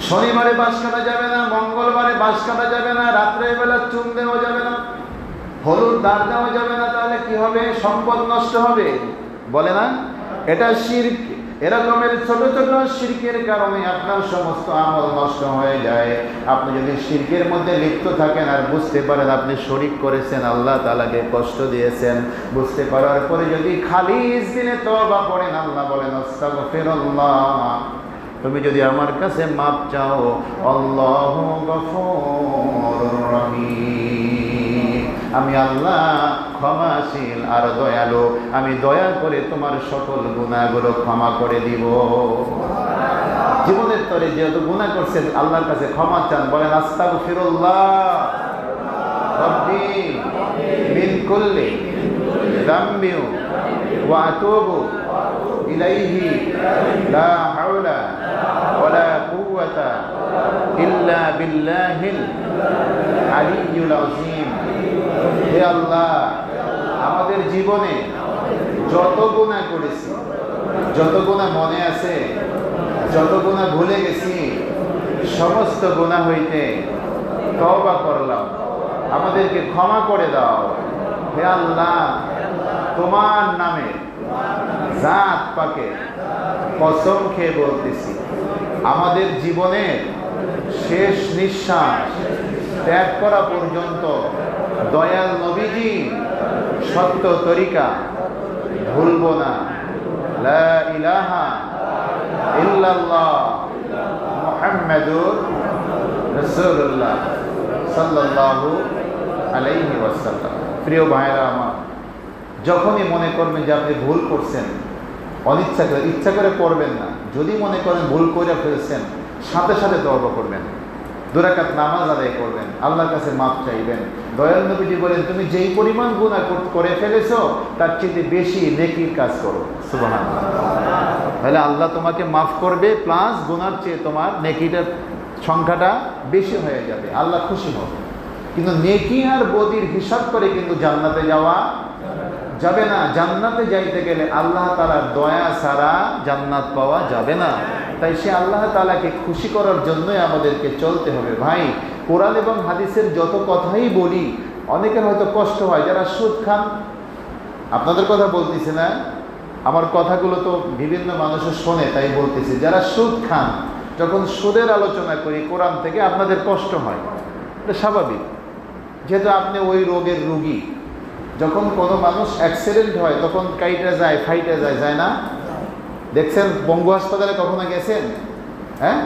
শনিবারে বাঁশ কাটা যাবে না, মঙ্গলবারে বাঁশ কাটা যাবে না, রাত্রের বেলা চুন দেওয়া যাবে না, হলুদ দাগ দেওয়া যাবে না। তাহলে কি হবে? সম্পদ নষ্ট হবে, বলে না? এটা শিরক। এরকমের ছোট ছোট শিরকের কারণে আপনার সমস্ত আমল নষ্ট হয়ে যায়। আপনি যদি শিরকের মধ্যে লিপ্ত থাকেন আর বুঝতে পারেন আপনি শরিক করেছেন, আল্লাহ তাআলাকে কষ্ট দিয়েছেন, বুঝতে পারার পরে যদি খালিস দিলে তওবা করেন, আল্লাহ বলেন আস্তাগফিরুল্লাহ, তুমি যদি আমার কাছে মাপ চাও, আল্লাহু গফুরুর রহিম, আমি আল্লাহ ক্ষমাশীল আর দয়ালু, আমি দয়া করে তোমার সকল গুনাহগুলো ক্ষমা করে দিব। জীবনের তরে যেহেতু গুনাহ করছেন, আল্লাহর কাছে ক্ষমা চান, বলেন আস্তাগফিরুল্লাহ রব্বি মিন কুল্লি যামবি ওয়া আতুবু ইলাইহি লা হাওলা ওয়ালা কুওয়াতা ইল্লা বিল্লাহিল আলিয়্যুল আযীম। হে আল্লাহ, আমাদের জীবনে যত গুনাহ করেছি, যত গুনাহ মনে আছে, যত গুনাহ ভুলে গেছি, সমস্ত গুনাহ হইতে তওবা করলাম, আমাদেরকে ক্ষমা করে দাও। হে আল্লাহ, তোমার নামে জাত পাকে কসম খেয়ে বলতেছি, আমাদের জীবনের শেষ নিঃশ্বাস ত্যাগ করা পর্যন্ত দয়াল নবীজি সত্য তরিকা ভুলব না। লা ইলাহা ইল্লাল্লাহ মুহাম্মাদুর রাসূলুল্লাহ সাল্লাল্লাহু আলাইহি ওয়াসাল্লাম। প্রিয় ভাইরা আমার, যখনই মনে করবেন যে আপনি ভুল করছেন, অনিচ্ছা করে, ইচ্ছা করে করবেন না, যদি মনে করেন ভুল করে ফেলছেন, সাথে সাথে তওবা করবেন, 2 রাকাত নামাজ আদায় করবেন, আল্লাহর কাছে মাপ চাইবেন। দয়াল নবীজি বলেন, তুমি যেই পরিমাণ গুনাহ করে ফেলেছো তার চেয়ে বেশি নেকির কাজ করো। সুবহানাল্লাহ। তাহলে আল্লাহ তোমাকে মাফ করবে, প্লাস গুনার চেয়ে তোমার নেকিটার সংখ্যাটা বেশি হয়ে যাবে, আল্লাহ খুশি হবে। কিন্তু নেকি আর বদির হিসাব করে কিন্তু জান্নাতে যাওয়া যাবে না। জান্নাতে যাইতে গেলে আল্লাহ তাআলার দয়া ছাড়া জান্নাত পাওয়া যাবে না। তাই সে আল্লাহ তাআলাকে খুশি করার জন্যই আমাদেরকে চলতে হবে। ভাই, কোরআন এবং হাদিসের যত কথাই বলি, অনেকের হয়তো কষ্ট হয় যারা সুদ খান। আপনাদের কথা বলতেছি না, আমার কথাগুলো তো বিভিন্ন মানুষের শোনে, তাই বলতেছি। যারা সুদ খান, যখন সুদের আলোচনা করি কোরআন থেকে, আপনাদের কষ্ট হয়, এটা স্বাভাবিক, যেহেতু আপনি ওই রোগের রোগী। যখন কোনো মানুষ অ্যাক্সিডেন্ট হয় তখন কাইটা যায়, ফাইটা যায়, যায় না? দেখছেন? বঙ্গ হাসপাতালে কখনো গেছেন? হ্যাঁ,